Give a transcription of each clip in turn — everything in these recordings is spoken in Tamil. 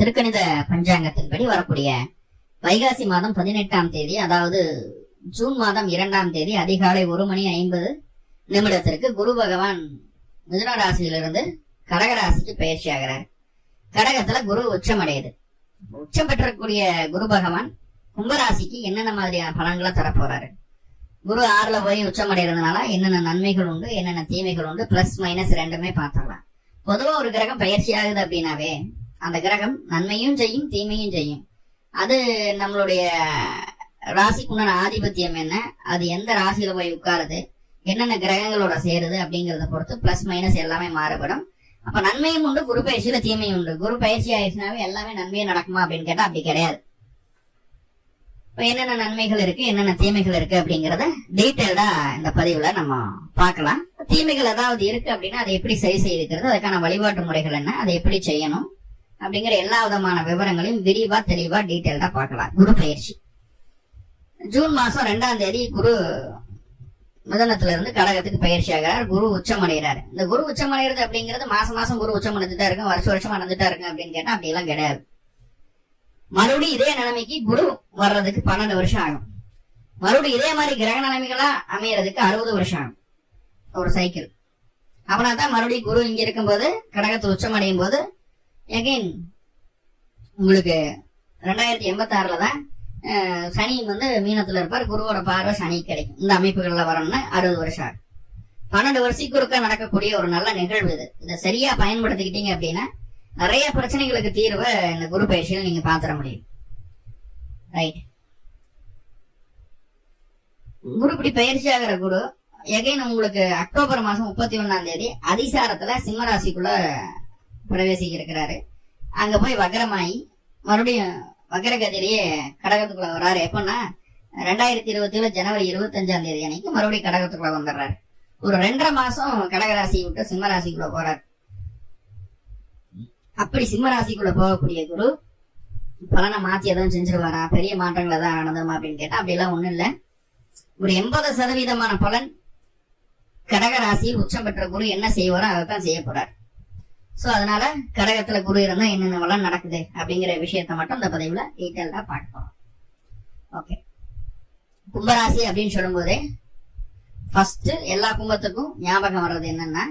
திருக்கணித பஞ்சாங்கத்தின்படி வரக்கூடிய வைகாசி மாதம் 18ஆம் தேதி, அதாவது ஜூன் மாதம் 2ஆம் தேதி அதிகாலை 1:50 குரு பகவான் மிதுன ராசியிலிருந்து கடக ராசிக்கு பயிற்சி ஆகிறார். கடகத்துல குரு உச்சம் அடையுது. உச்சம் பெற்றக்கூடிய குரு பகவான் கும்பராசிக்கு என்னென்ன மாதிரியான பலன்களை தரப்போறாரு, குரு 6ல போய் உச்சம் அடைகிறதுனால என்னென்ன நன்மைகள் உண்டு, என்னென்ன தீமைகள் உண்டு, பிளஸ் மைனஸ் ரெண்டுமே பார்த்துக்கலாம். பொதுவா ஒரு கிரகம் பயிற்சி ஆகுது அப்படின்னாவே அந்த கிரகம் நன்மையும் செய்யும் தீமையும் செய்யும். அது நம்மளுடைய ராசிக்குண்டான ஆதிபத்தியம் என்ன, அது எந்த ராசியில போய் உட்காருது, என்னென்ன கிரகங்களோட சேருது அப்படிங்கறத பொறுத்து பிளஸ் மைனஸ் எல்லாமே மாறுபடும். அப்ப நன்மையும் உண்டு, குரு பயிற்சியில தீமையும் உண்டு. குரு பயிற்சி ஆயிடுச்சுனாவே எல்லாமே நன்மையே நடக்குமா அப்படின்னு கேட்டா அப்படி கிடையாது. இப்ப என்னென்ன நன்மைகள் இருக்கு, என்னென்ன தீமைகள் இருக்கு அப்படிங்கறத டீட்டெயில்டா இந்த பதிவுல நம்ம பார்க்கலாம். தீமைகள் ஏதாவது இருக்கு அப்படின்னா அதை எப்படி சரி செய்திருக்கிறது, அதுக்கான வழிபாட்டு முறைகள் என்ன, அதை எப்படி செய்யணும் அப்படிங்கிற எல்லா விதமான விவரங்களையும் விரிவா தெளிவா டீட்டெயில்டா பார்க்கலாம். குரு பயிற்சி ஜூன் மாசம் 2ஆம் தேதி குரு மிதனத்துல இருந்து கடகத்துக்கு பயிற்சி ஆகிறார். குரு உச்சம் அடைகிறாரு. இந்த குரு உச்சம் அடைகிறது அப்படிங்கிறது மாசம் மாசம் குரு உச்சம் அடைஞ்சுட்டா இருக்கு, வருஷம் அடைஞ்சுட்டா இருக்கு அப்படின்னு கேட்டா அப்படி எல்லாம் கிடையாது. மறுபடியும் இதே நிலைமைக்கு குரு வர்றதுக்கு 12 வருஷம் ஆகும். மறுபடியும் இதே மாதிரி கிரக நிலைமைகளா அமையறதுக்கு 60 வருஷம் ஆகும் ஒரு சைக்கிள். அப்படின்னா தான் மறுபடியும் குரு இங்க இருக்கும்போது கடகத்தில் உச்சம் அடையும் போது எகைன் உங்களுக்கு 2086 தான் சனி மீனத்துல இருப்பார். குருவோட பார்வை சனி கிடைக்கும். இந்த அமைப்புகள்ல வரணும்னா 60 வருஷம் ஆகும். 12 வருஷத்துக்கு நடக்கக்கூடிய ஒரு நல்ல நிகழ்வு இது. இதை சரியா பயன்படுத்திக்கிட்டீங்க அப்படின்னா நிறைய பிரச்சனைகளுக்கு தீர்வை இந்த குரு பயிற்சியில் நீங்க பாத்திர முடியும். ரைட். குரு இப்படி பயிற்சி ஆகிற குரு எகைன் உங்களுக்கு அக்டோபர் மாசம் 31ஆம் தேதி அதிசாரத்துல சிம்மராசிக்குள்ள பிரவேசிக்க இருக்கிறாரு. அங்க போய் வக்ரமாயி மறுபடியும் வக்ரகதியிலேயே கடகத்துக்குள்ள வர்றாரு. எப்பன்னா 2027 ஜனவரி 25ஆம் தேதி அன்னைக்கு மறுபடியும் கடகத்துக்குள்ள வந்துடுறாரு. ஒரு 2.5 மாசம் கடகராசியை விட்டு சிம்மராசிக்குள்ள போறாரு. அப்படி சிம்மராசிக்குள்ள போகக்கூடிய குரு பலனை மாத்தி எதுவும் செஞ்சிருவாரா, பெரிய மாற்றங்கள் எதாவது நடந்துமா அப்படின்னு கேட்டா அப்படி எல்லாம் ஒண்ணும் இல்ல. ஒரு 80% பலன் கடகராசியில் உச்சம் பெற்ற குரு என்ன செய்வாரோ அதைத்தான் செய்ய போறார். சோ அதனால கடகத்துல குரு இருந்தா என்னென்ன நடக்குது அப்படிங்கிற விஷயத்த மட்டும் இந்த பதிவுல டீட்டெயிலா பார்ப்போம். ஓகே. கும்பராசி அப்படின்னு சொல்லும் போதே ஃபர்ஸ்ட் எல்லா கும்பத்துக்கும் ஞாபகம் வர்றது என்னன்னா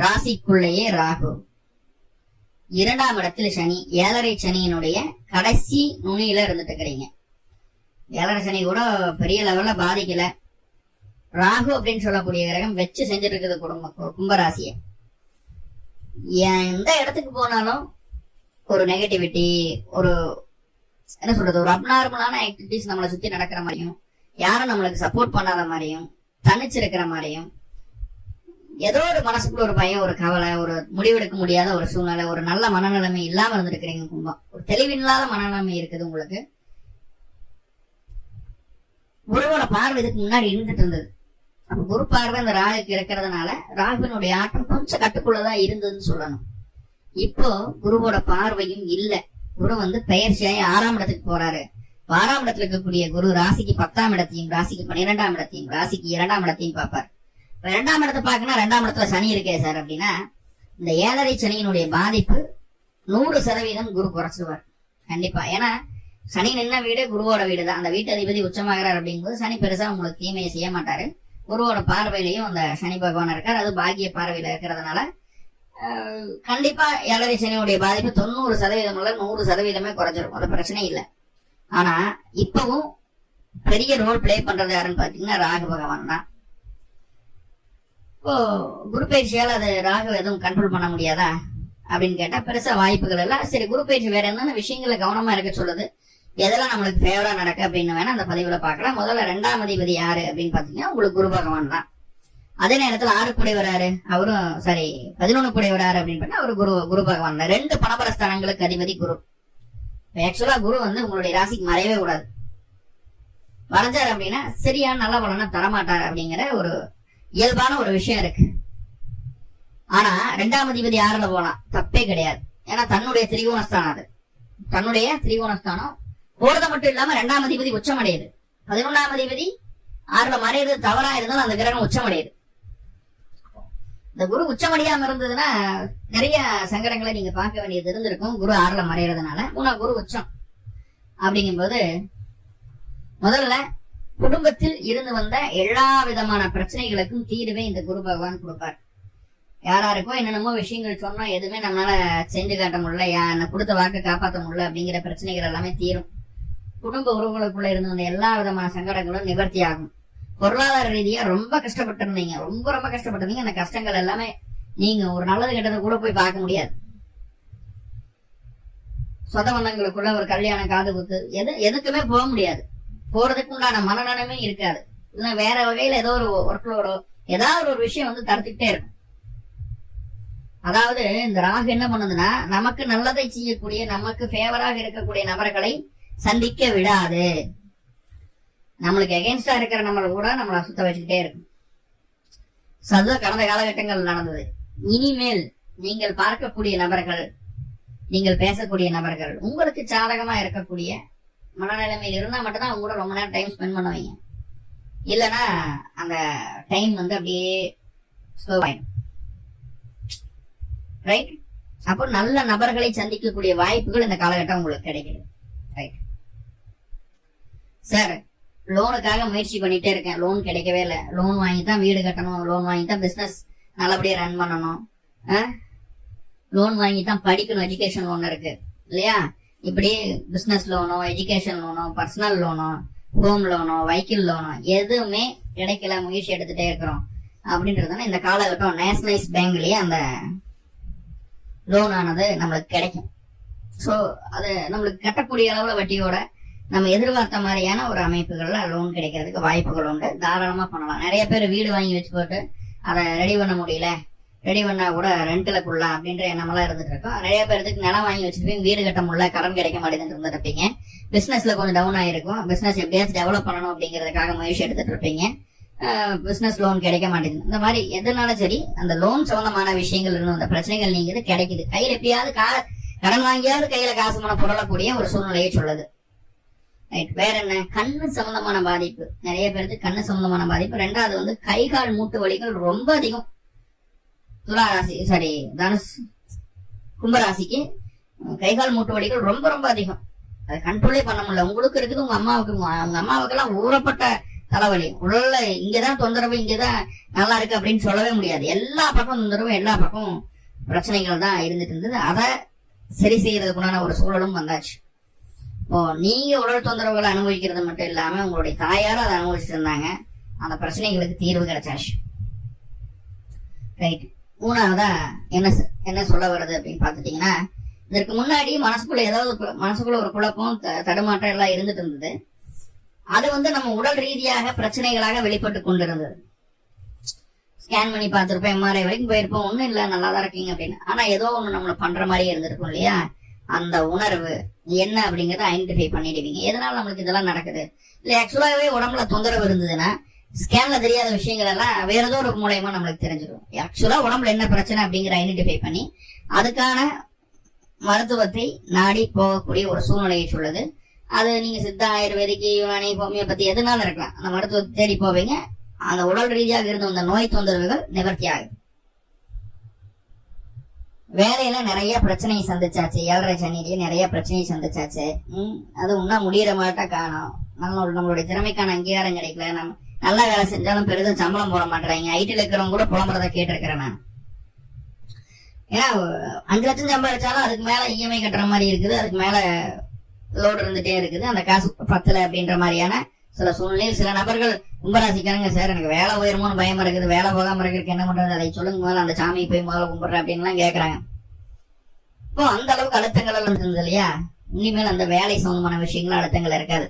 ராசிக்குள்ளேயே ராகு, 2ஆம் இடத்துல சனி, 7.5 சனியினுடைய கடைசி நுனியில இருந்துட்டு இருக்கிறீங்க. 7.5 சனி கூட பெரிய லெவல்ல பாதிக்கல. ராகு அப்படின்னு சொல்லக்கூடிய கிரகம் வச்சு செஞ்சுட்டு இருக்குது கும்பராசிய. எந்த இடத்துக்கு போனாலும் ஒரு நெகட்டிவிட்டி, ஒரு என்ன சொல்றது, ஒரு அப்நார்மலான ஆக்டிவிட்டிஸ் நம்மளை சுத்தி நடக்கிற மாதிரியும், யாரும் நம்மளுக்கு சப்போர்ட் பண்ணாத மாதிரியும், தனிச்சிருக்கிற மாதிரியும், ஏதோ ஒரு மனசுக்குள்ள ஒரு பயம், ஒரு கவலை, ஒரு முடிவெடுக்க முடியாத ஒரு சூழ்நிலை, ஒரு நல்ல மனநிலைமை இல்லாம இருந்திருக்கிறீங்க கும்பம். ஒரு தெளிவில்லாத மனநிலைமை இருக்குது உங்களுக்கு. குருவோட பார்வை இதுக்கு முன்னாடி இருந்துட்டு இருந்தது. அப்ப குரு பார்வை அந்த ராகுக்கு இருக்கிறதுனால ராகுனுடைய ஆட்டம் கொஞ்சம் கட்டுக்குள்ளதான் இருந்ததுன்னு சொல்லணும். இப்போ குருவோட பார்வையும் இல்ல. குரு பெயர்ச்சியாகி 6ஆம் இடத்துக்கு போறாரு. 6ஆம் இடத்துல இருக்கக்கூடிய குரு ராசிக்கு 10ஆம் இடத்தையும், ராசிக்கு 12ஆம் இடத்தையும், ராசிக்கு 2ஆம் இடத்தையும் பார்ப்பார். 2ஆம் இடத்தை பார்க்கணும். 2ஆம் இடத்துல சனி இருக்கே சார் அப்படின்னா இந்த 7.5 சனியினுடைய பாதிப்பு 100% குரு குறைச்சிடுவார் கண்டிப்பா. ஏன்னா சனி நின்ன வீடு குருவோட வீடு தான். அந்த வீட்டு அதிபதி உச்சமாகிறார் அப்படிங்கும்போது சனி பெருசா உங்களுக்கு தீமையை செய்ய மாட்டாரு. குருவோட பார்வையிலையும் அந்த சனி பகவான் இருக்கார். அது பாக்கிய பார்வையில இருக்கிறதுனால கண்டிப்பா 7.5 சனியுடைய பாதிப்பு 90% 100% குறைஞ்சிரும். அது பிரச்சனை இல்லை. ஆனா இப்பவும் பெரிய ரோல் பிளே பண்றது யாருன்னு பாத்தீங்கன்னா ராகு பகவான் தான். இப்போ குரு பயிற்சியால் அது ராகு எதுவும் கண்ட்ரோல் பண்ண முடியாதா அப்படின்னு கேட்டா பெருசா வாய்ப்புகள் எல்லாம். சரி, குரு பயிற்சி வேற என்னென்ன விஷயங்களை கவனமா இருக்க சொல்லுது, எதெல்லாம் நம்மளுக்கு ஃபேவரா நடக்கு அப்படின்னு வேணா அந்த பதிவுல பாக்கலாம். முதல்ல 2ஆம் அதிபதி யாரு அப்படின்னு பாத்தீங்கன்னா உங்களுக்கு குரு பகவான் தான். அதே நேரத்துல 6 கூடை வராரு, அவரும் சரி 11 கூடை வராரு அப்படின்னு பண்ணா அவரு குரு பகவான் தான். 2 பணபரஸ்தானங்களுக்கு அதிபதி குரு. ஆக்சுவலா குரு உங்களுடைய ராசிக்கு மறையவே கூடாது. மறைஞ்சாரு அப்படின்னா சரியான நல்ல பலனை தரமாட்டாரு அப்படிங்கிற ஒரு இயல்பான ஒரு விஷயம் இருக்கு. ஆனா 2ஆம் அதிபதி 6ல போலாம், தப்பே கிடையாது. ஏன்னா தன்னுடைய திரிகோணஸ்தானம், அது தன்னுடைய திரிகோணஸ்தானம் போறது மட்டும் இல்லாம 2ஆம் அதிபதி உச்சம் அடையுது. 11ஆம் அதிபதி 6ல மறையிறது தவறா இருந்தாலும் அந்த கிரகம் உச்சம் அடையுது. இந்த குரு உச்சமடையாம இருந்ததுன்னா நிறைய சங்கடங்களை நீங்க பார்க்க வேண்டியது இருந்திருக்கும். குரு 6ல மறையறதுனால. குரு உச்சம் அப்படிங்கும்போது முதல்ல குடும்பத்தில் இருந்து வந்த எல்லா விதமான பிரச்சனைகளுக்கும் தீர்வே இந்த குரு பகவான் கொடுப்பார். யாராருக்கும் என்னென்னமோ விஷயங்கள் சொன்னா எதுவுமே நம்மளால செஞ்சு காட்ட முடியல, என்ன கொடுத்த வாக்கு காப்பாற்ற முடியல அப்படிங்கிற பிரச்சனைகள் எல்லாமே தீரும். குடும்ப உறவுகளுக்குள்ள இருந்து வந்த எல்லா விதமான சங்கடங்களும் நிவர்த்தி ஆகும். பொருளாதார ரீதியா ரொம்ப கஷ்டப்பட்டிருந்தீங்க, ரொம்ப கஷ்டப்பட்டிருந்தீங்க. அந்த கஷ்டங்கள் எல்லாமே நீங்க ஒரு நல்லது கெட்டதை கூட போய் பார்க்க முடியாது. சொந்த பந்தங்களுக்குள்ள ஒரு கல்யாணம், காது குத்து, எதுக்குமே போக முடியாது. போறதுக்கு உண்டான மனநலமே இருக்காது. இல்ல வேற வகையில ஏதோ ஒரு ஒர்க்லோடோ ஏதாவது ஒரு விஷயம் வந்து தடுத்துக்கிட்டே இருக்கும். அதாவது இந்த ராகு என்ன பண்ணுதுன்னா, நமக்கு நல்லதை செய்யக்கூடிய, நமக்கு ஃபேவராக இருக்கக்கூடிய நபர்களை சந்திக்க விடாது. நம்மளுக்கு எகென்ஸ்டா இருக்கிற நம்மளை கூட நம்மளை சுத்த வச்சுக்கிட்டே இருக்கும். அதுதான் கடந்த காலகட்டங்கள் நடந்தது. இனிமேல் நீங்கள் பார்க்கக்கூடிய நபர்கள், நீங்கள் பேசக்கூடிய நபர்கள் உங்களுக்கு சாதகமா இருக்கக்கூடிய மனநிலைமையில் இருந்தா மட்டும்தான் அவங்க கூட ரொம்ப நேரம் டைம் ஸ்பெண்ட் பண்ணுவீங்க. இல்லைன்னா அந்த டைம் வந்து அப்படியே ஸ்லோ ஆயிடும். ரைட்? அப்போ நல்ல நபர்களை சந்திக்கக்கூடிய வாய்ப்புகள் இந்த காலகட்டம் உங்களுக்கு கிடைக்குது. ரைட் சார், லோனுக்காக முயற்சி பண்ணிட்டே இருக்கேன், லோன் கிடைக்கவே இல்லை. லோன் வாங்கி தான் வீடு கட்டணும், லோன் வாங்கி தான் பிசினஸ் நல்லபடியா ரன் பண்ணணும், லோன் வாங்கி தான் படிக்கணும், எஜுகேஷன் லோன் இருக்கு இல்லையா? இப்படி பிசினஸ் லோனோ, எஜுகேஷன் லோனோ, பர்சனல் லோனோ, ஹோம் லோனோ, வெஹிக்கிள் லோனோ எதுவுமே கிடைக்கல, முயற்சி எடுத்துட்டே இருக்கிறோம் அப்படின்றதுனா இந்த காலகட்டம் நேஷனலைஸ் பேங்க்லயே அந்த லோன் ஆனது நம்மளுக்கு கிடைக்கும். சோ அது நம்மளுக்கு கட்டக்கூடிய அளவுல வட்டியோட நம்ம எதிர்பார்த்த மாதிரியான ஒரு அமைப்புகள்ல லோன் கிடைக்கிறதுக்கு வாய்ப்புகள் உண்டு. தாராளமா பண்ணலாம். நிறைய பேர் வீடு வாங்கி வச்சு போட்டு அதை ரெடி பண்ண முடியல, ரெடி பண்ணா கூட ரெண்ட்ல கொள்ளலாம் அப்படின்ற எண்ணமெல்லாம் இருந்துட்டு இருக்கோம். நிறைய பேருக்கு நிலம் வாங்கி வச்சிருப்பீங்க, வீடு கட்ட முடியல, கடன் கிடைக்க மாட்டேங்குன்னு இருந்துட்டு இருப்பீங்க. பிசினஸ்ல கொஞ்சம் டவுன் ஆயிருக்கும், பிசினஸ் எப்படியாச்சும் டெவலப் பண்ணணும் அப்படிங்கிறதுக்காக முயற்சி எடுத்துட்டு இருப்பீங்க. பிசினஸ் லோன் கிடைக்க மாட்டேங்குது. இந்த மாதிரி எதுனாலும் சரி அந்த லோன் சம்பந்தமான விஷயங்கள் இருந்து அந்த பிரச்சனைகள் நீங்க கிடைக்குது. கையில எப்படியாவது கடன் வாங்கியாவது கையில காசு பணம் புரளக்கூடிய ஒரு சூழ்நிலையை சொல்லுது. ரைட். வேற என்ன? கண்ணு சம்பந்தமான பாதிப்பு. நிறைய பேருக்கு கண்ணு சம்பந்தமான பாதிப்பு. ரெண்டாவது வந்து கை கால் மூட்டு வலிகள் ரொம்ப அதிகம். துளாராசி சாரி தனுஷ் கும்பராசிக்கு கை கால் மூட்டு வலிகள் ரொம்ப ரொம்ப அதிகம். அதை கண்ட்ரோலே பண்ண முடியல. உங்களுக்கு இருக்குது, உங்க அம்மாவுக்கு எல்லாம் ஊறப்பட்ட தலைவலி. உடல்ல இங்கதான் தொந்தரவு, இங்கதான் நல்லா இருக்கு அப்படின்னு சொல்லவே முடியாது. எல்லா பக்கம் தொந்தரவு, எல்லா பக்கம் பிரச்சனைகள் தான் இருந்துட்டு இருந்தது. அதை சரி செய்யறதுக்குண்டான ஒரு சூழலும் வந்தாச்சு. இப்போ நீங்க உடல் தொந்தரவுகளை அனுபவிக்கிறது மட்டும் இல்லாம உங்களுடைய தாயாரும் அதை அனுபவிச்சுட்டு இருந்தாங்க. அந்த பிரச்சனைகளுக்கு தீர்வு கிடைச்சாச்சு. ரைட். மூணாவதா என்ன சொல்ல வருது அப்படின்னு பாத்துட்டீங்கன்னா, இதற்கு முன்னாடி மனசுக்குள்ள ஒரு குழப்பம், தடுமாற்றம் எல்லாம் இருந்துட்டு இருந்தது. அது வந்து நம்ம உடல் ரீதியாக பிரச்சனைகளாக வெளிப்பட்டு கொண்டிருந்தது. ஸ்கேன் பண்ணி பார்த்திருப்போம், எம்ஆர்ஐ வரைக்கும் போயிருப்போம், ஒண்ணும் இல்ல நல்லாதான் இருக்கீங்க அப்படின்னு. ஆனா ஏதோ ஒண்ணு நம்மள பண்ற மாதிரியே இருந்திருக்கும் இல்லையா? அந்த உணர்வு என்ன அப்படிங்கறத ஐடென்டிஃபை பண்ணிடுவீங்க. எதனால நம்மளுக்கு இதெல்லாம் நடக்குது? இல்ல ஆக்சுவலாவே உடம்புல தொந்தரவு இருந்ததுன்னா ஸ்கேன்ல தெரியாத விஷயங்கள் எல்லாம் வேற ஏதோ ஒரு மூலயமா நம்மளுக்கு தெரிஞ்சிடும். ஆக்சுவலா உடம்புல என்ன பிரச்சனை அப்படிங்கிற ஐடென்டிஃபை பண்ணி அதுக்கான மருத்துவத்தை நாடி போகக்கூடிய ஒரு சூழ்நிலையை சொல்லுது. அது நீங்க சித்தா, ஆயுர்வேதிக், யுனானி, ஹோமியோபதி எதுனாலும் இருக்கலாம். அந்த மருத்துவத்தை தேடி போவீங்க. அந்த உடல் ரீதியாக இருந்த அந்த நோய் தொந்தரவுகள் நிவர்த்தி ஆகும். வேலையில நிறைய பிரச்சனையை சந்திச்சாச்சு, 7.5 சனிலேயே நிறைய பிரச்சனையை சந்திச்சாச்சு. அது இன்னும் முடியற மாட்டா காணும். நம்மளுடைய திறமைக்கான அங்கீகாரம் கிடைக்கல. நம்ம நல்லா வேலை செஞ்சாலும் பெரிதும் சம்பளம் போட மாட்டேறாங்க. ஐடில இருக்கிறவங்க கூட புலம்புறத கேட்டிருக்கிறேன் நான். ஏன்னா 5 லட்சம் சம்பாதிச்சாலும் அதுக்கு மேல இஎம்ஐ கட்டுற மாதிரி இருக்குது, அதுக்கு மேல லோடு இருந்துட்டே இருக்குது, அந்த காசு பத்தல அப்படின்ற மாதிரியான சில சூழ்நிலையில் சில நபர்கள் கும்பராசிக்காரங்க, சார் எனக்கு வேலை உயருமோன்னு பயமா இருக்குது, வேலை போகாம இருக்கிறதுக்கு என்ன பண்றது, அதை சொல்லுங்க, முதல்ல அந்த சாமியை போய் முதல்ல கும்பிடுறேன் அப்படின்லாம் கேட்கறாங்க. இப்போ அந்த அளவுக்கு அழுத்தங்கள் எல்லாம் இருந்தது இல்லையா? இனிமேல் அந்த வேலை சம்பந்தமான விஷயங்கள் அழுத்தங்கள் இருக்காது,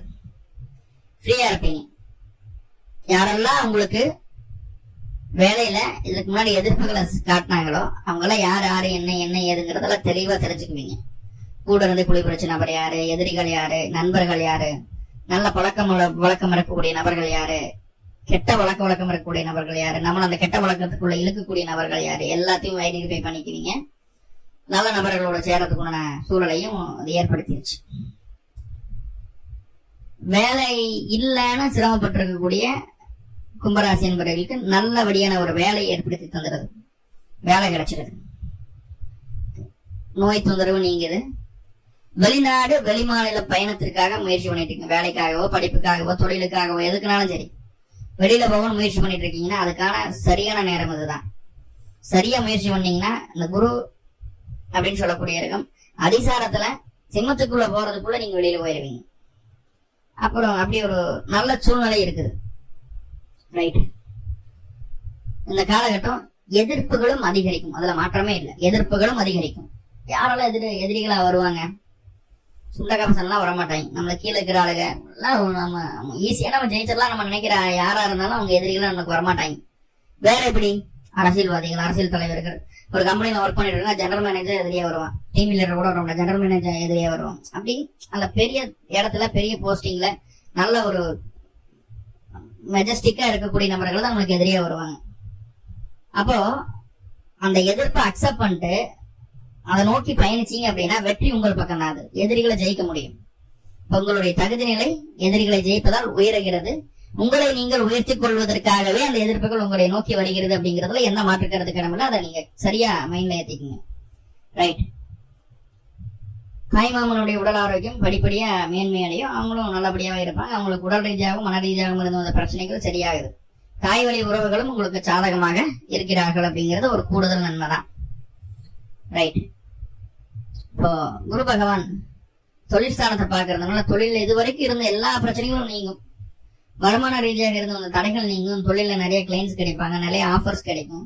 ஃப்ரீயா இருப்பீங்க. யாரெல்லாம் உங்களுக்கு வேலையில இதுக்கு முன்னாடி எதிர்ப்புகளை காட்டினாங்களோ அவங்க எல்லாம் யாரு என்ன ஏதுங்கிறதெல்லாம் தெளிவா தெரிஞ்சுக்குவீங்க. கூட இருந்து குளிப்பிடிச்ச நபர் யாரு, எதிரிகள் யாரு, நண்பர்கள் யாரு, நல்ல வழக்கம் இருக்கக்கூடிய நபர்கள் யாரு, கெட்ட வழக்கம் இருக்கக்கூடிய நபர்கள் யாரு, நம்மள அந்த கெட்ட வழக்கத்துக்குள்ள இழுக்கக்கூடிய நபர்கள் யாரு, எல்லாத்தையும் ஐடென்டிஃபை பண்ணிக்குவீங்க. நல்ல நபர்களோட சேரத்துக்குள்ள சூழலையும் அது ஏற்படுத்திடுச்சு. வேலை இல்லைன்னு சிரமப்பட்டு இருக்கக்கூடிய கும்பராசி என்பவர்களுக்கு நல்லபடியான ஒரு வேலையை ஏற்படுத்தி தந்துடுது. வேலை கிடைச்சிருது, நோய் தொந்தரவு நீங்குது. வெளிநாடு வெளிமாநில பயணத்திற்காக முயற்சி பண்ணிட்டு இருக்கீங்க, வேலைக்காகவோ படிப்புக்காகவோ தொழிலுக்காகவோ எதுக்குனாலும் சரி வெளியில போகணும் முயற்சி பண்ணிட்டு இருக்கீங்கன்னா அதுக்கான சரியான நேரம் இதுதான். சரியா முயற்சி பண்ணீங்கன்னா இந்த குரு அப்படின்னு சொல்லக்கூடிய இருக்கும் அதிசாரத்துல சிம்மத்துக்குள்ள போறதுக்குள்ள நீங்க வெளியில போயிருவீங்க. அப்புறம் அப்படி ஒரு நல்ல சூழ்நிலை இருக்குது. ரைட். இந்த காலகட்டம் எதிர்ப்புகளும் அதிகரிக்கும், அதுல மாற்றமே இல்லை. எதிர்ப்புகளும் அதிகரிக்கும். யாரெல்லாம் எதிரிகளா வருவாங்க? சுண்டகாபசன்லாம் வரமாட்டாங்க. நம்மள கீழே இருக்கிற ஆளுங்க எல்லாம் நம்ம ஈஸியா நம்ம ஜெயிச்சிடலாம் நம்ம நினைக்கிற யாரா இருந்தாலும் அவங்க எதிரிகளும் நமக்கு வரமாட்டாங்க. வேற எப்படி? அரசியல்வாதிகள், அரசியல் தலைவர்கள், ஒரு கம்பெனில ஒர்க் பண்ணிட்டு இருக்கா, ஜெனரல் மேனேஜர் எதிரியா வருவான், டீம் லீடர் கூட வருவாங்க, ஜெனரல் மேனேஜர் எதிரியா வருவாங்க. அப்படி அந்த பெரிய இடத்துல பெரிய போஸ்டிங்ல நல்ல ஒரு மெஜஸ்டிக்கா இருக்கக்கூடிய நபர்கள் தான் நம்மளுக்கு எதிரியா வருவாங்க. அப்போ அந்த எதிர்ப்பை அக்செப்ட் பண்ணிட்டு அதை நோக்கி பயணிச்சீங்க அப்படின்னா வெற்றி உங்கள் பக்கம் தான். எதிரிகளை ஜெயிக்க முடியும். உங்களுடைய தகுதி நிலை எதிரிகளை ஜெயிப்பதால் உயர்கிறது. உங்களை நீங்கள் உயர்த்திக் கொள்வதற்காகவே அந்த எதிர்ப்புகள் உங்களை நோக்கி வருகிறது அப்படிங்கறதுல என்ன மாற்றுக்கிறது கிடமில்ல. அதை நீங்க சரியா மைண்ட்ல ஏத்திக்கீங்க. ரைட். தாய்மாமனுடைய உடல் ஆரோக்கியம் படிப்படியா மேன்மையடையும், அவங்களும் நல்லபடியாவே இருப்பாங்க. அவங்களுக்கு உடல் ரீதியாகவும் மன ரீதியாகவும் இருந்த பிரச்சனைகள் சரியாகுது. தாய் வழி உறவுகளும் உங்களுக்கு சாதகமாக இருக்கிறார்கள் அப்படிங்கிறது ஒரு கூடுதல் நன்மைதான். ரைட். இப்போ குரு பகவான் தொழிற்ஸ்தானத்தை பாக்குறதுனால தொழில இதுவரைக்கும் இருந்த எல்லா பிரச்சனைகளும் நீங்கும். வருமான ரீதியாக இருந்த அந்த தடைகள் நீங்கும். தொழில நிறைய கிளைண்ட்ஸ் கிடைப்பாங்க, நிறைய ஆஃபர்ஸ் கிடைக்கும்.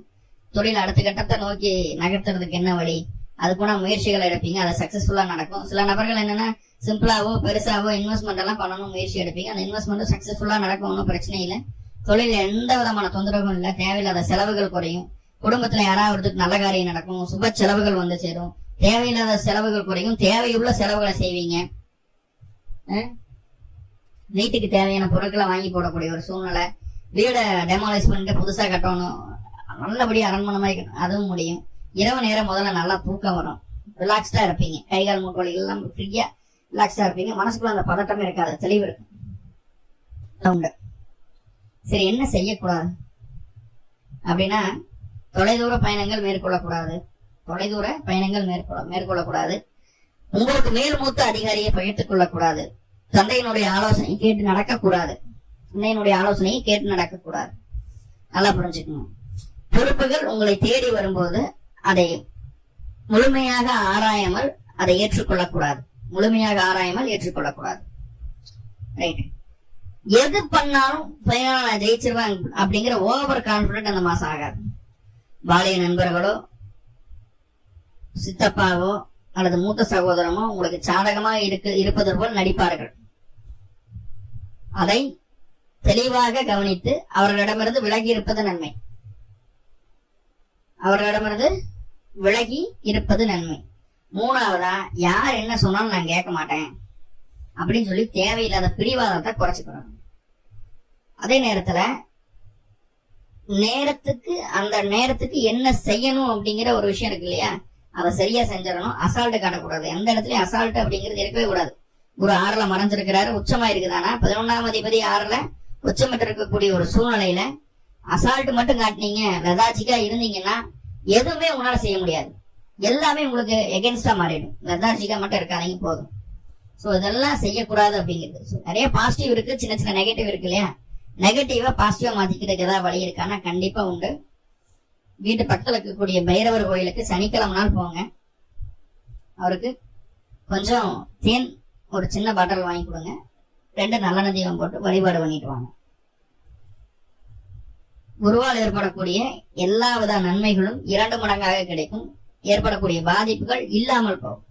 தொழில் அடுத்த கட்டத்தை நோக்கி நகர்த்துறதுக்கு என்ன வழி, அதுக்குள்ள முயற்சிகள் எடுப்பீங்க, அது சக்சஸ்ஃபுல்லா நடக்கும். சில நபர்கள் என்னன்னா சிம்பிளாவோ பெருசாவோ இன்வெஸ்ட்மெண்ட் எல்லாம் பண்ணணும் முயற்சி எடுப்பீங்க, அந்த இன்வெஸ்ட்மெண்ட் சக்சஸ்ஃபுல்லா நடக்கும், ஒன்றும் பிரச்சனை இல்லை. தொழில எந்த விதமான தொந்தரவும் இல்லை, தேவையில்லாத செலவுகள் குறையும். குடும்பத்துல யாராவது நல்ல காரியம் நடக்கும், சுப செலவுகள் வந்து சேரும், தேவையில்லாத செலவுகள் குறையும், தேவையுள்ள செலவுகளை செய்வீங்க. வீட்டுக்கு தேவையான பொருட்களை வாங்கி போடக்கூடிய ஒரு சூழ்நிலை, வீடை டெமாலிஷ் பண்ணிட்டு புதுசா கட்டணும், நல்லபடியா அரண்மனை மாதிரி அதுவும் முடியும். இரவு நேரம் முதல்ல நல்லா தூக்கம் வரும், ரிலாக்ஸ்டா இருப்பீங்க, கைகால் மூட்டு வலி எல்லாம் ஃப்ரீயா ரிலாக்ஸ்டா இருப்பீங்க. மனசுக்குள்ள அந்த பதட்டமே இருக்காது, தெளிவு இருக்கும். சரி, என்ன செய்யக்கூடாது அப்படின்னா தொலைதூர பயணங்கள் மேற்கொள்ளக்கூடாது. தொலைதூர பயணங்கள் மேற்கொள்ளக்கூடாது. உங்களுக்கு மேல் மூத்த அதிகாரியை பகிர்ந்து கொள்ளக்கூடாது. தந்தையினுடைய ஆலோசனை கேட்டு நடக்கக்கூடாது. தந்தையினுடைய ஆலோசனையை கேட்டு நடக்கக்கூடாது. நல்லா புரிஞ்சுக்கணும். பொறுப்புகள் உங்களை தேடி வரும்போது அதை முழுமையாக ஆராயாமல் அதை ஏற்றுக்கொள்ளக்கூடாது. முழுமையாக ஆராயாமல் ஏற்றுக்கொள்ளக்கூடாது. ரைட். எது பண்ணாலும் ஃபைனலா நான் ஜெயிச்சிருவேன் அப்படிங்கிற ஓவர் கான்பிடன்ட் அந்த மாசம் ஆகாது. பாலிய நண்பர்களோ சித்தப்பாவோ அல்லது மூத்த சகோதரமோ உங்களுக்கு சாதகமா இருப்பது போல் நடிப்பார்கள். அதை தெளிவாக கவனித்து அவர்களிடமிருந்து விலகி இருப்பது நன்மை. அவர்களிடமிருந்து விலகி இருப்பது நன்மை. மூணாவதா, யார் என்ன சொன்னாலும் நான் கேட்க மாட்டேன் அப்படின்னு சொல்லி தேவையில்லாத பிடிவாதத்தை குறைச்சுக்கணும். அதே நேரத்துல அந்த நேரத்துக்கு என்ன செய்யணும் அப்படிங்கிற ஒரு விஷயம் இருக்கு இல்லையா, அதை சரியா செஞ்சிடணும். அசால்ட்டு காட்டக்கூடாது. எந்த இடத்துலயும் அசால்ட் அப்படிங்கிறது இருக்கவே கூடாது. ஒரு 6ல மறைஞ்சிருக்கிறாரு, உச்சமா இருக்குதானா 11ஆம் அதிபதி 6ல உச்சமிட்டு இருக்கக்கூடிய ஒரு சூழ்நிலையில அசால்ட் மட்டும் காட்டினீங்க, லெதார்ஜிக்கா இருந்தீங்கன்னா எதுவுமே உங்களால செய்ய முடியாது. எல்லாமே உங்களுக்கு எகென்ஸ்டா மாறிடும். லெதார்ஜிக்கா மட்டும் இருக்காதீங்க போதும். சோ இதெல்லாம் செய்யக்கூடாது அப்படிங்கிறது. நிறைய பாசிட்டிவ் இருக்கு, சின்ன சின்ன நெகட்டிவ் இருக்கு இல்லையா. நெகட்டிவா பாசிட்டிவா மாத்திக்கிறதுக்கு ஏதாவது வழி இருக்கான்னா கண்டிப்பா உண்டு. வீட்டு பக்கத்துல இருக்கக்கூடிய பைரவர் கோயிலுக்கு சனிக்கிழமை நாள் போங்க. அவருக்கு கொஞ்சம் தேன் ஒரு சின்ன பாட்டில் வாங்கி கொடுங்க, 2 நல்லெண்ணெய் தீபம் போட்டு வழிபாடு பண்ணிட்டு வாங்க. குருவால் ஏற்படக்கூடிய எல்லா வித நன்மைகளும் 2 மடங்காக கிடைக்கும். ஏற்படக்கூடிய பாதிப்புகள் இல்லாமல் போகும்.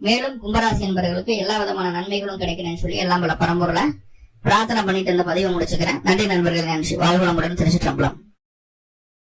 மேலும் கும்பராசி என்பவர்களுக்கு எல்லா விதமான நன்மைகளும் கிடைக்கணும்னு சொல்லி எல்லாம் பல பரம்பொருளை பிரார்த்தனை பண்ணிட்டு இந்த பதிவை முடிச்சுக்கிறேன். நன்றி நண்பர்கள். நன்றி. வாழ்வளமுடன். திருச்சிற்றம்பலம்.